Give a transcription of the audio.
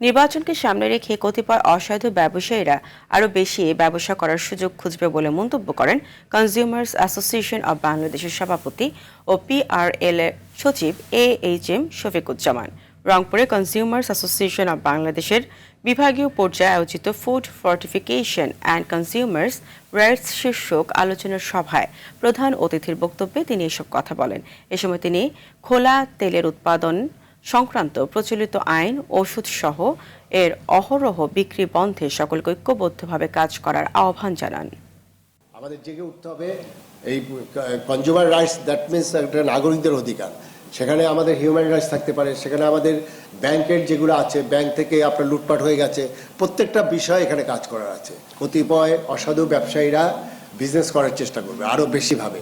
নির্বাচনকে সামনে রেখে কতিপয় অসাধু ব্যবসায়ীরা আরও বেশি ব্যবসা করার সুযোগ খুঁজবে বলে মন্তব্য করেন কনজিউমার্স অ্যাসোসিয়েশন অব বাংলাদেশের সভাপতি ও পিআরএল এর সচিব AHM শফিকুজ্জামান। রংপুরে কনজিউমার্স অ্যাসোসিয়েশন অব বাংলাদেশের বিভাগীয় পর্যায়ে আয়োজিত food fortification and consumers rights শীর্ষক আলোচনার সভায় প্রধান অতিথির বক্তব্যে তিনি এসব কথা বলেন। এ সময় তিনি খোলা তেলের উৎপাদন সংক্রান্ত প্রচলিত আইন, ওষুধ সহ এর অহরহ বিক্রি বন্ধে সকলকে ঐক্যবদ্ধভাবে কাজ করার আহ্বান জানান। আমাদের জেগে উঠতে হবে। এই কনজিউমার রাইটস, দ্যাট মিনস একটা নাগরিকদের অধিকার। সেখানে আমাদের হিউম্যান রাইটস থাকতে পারে, সেখানে আমাদের ব্যাংকের যেগুলো আছে, ব্যাংক থেকে আপনার লুটপাট হয়ে গেছে, প্রত্যেকটা বিষয় এখানে কাজ করার আছে। কতিপয় অসাধু ব্যবসায়ীরা বিজনেস করার চেষ্টা করবে আরও বেশিভাবে।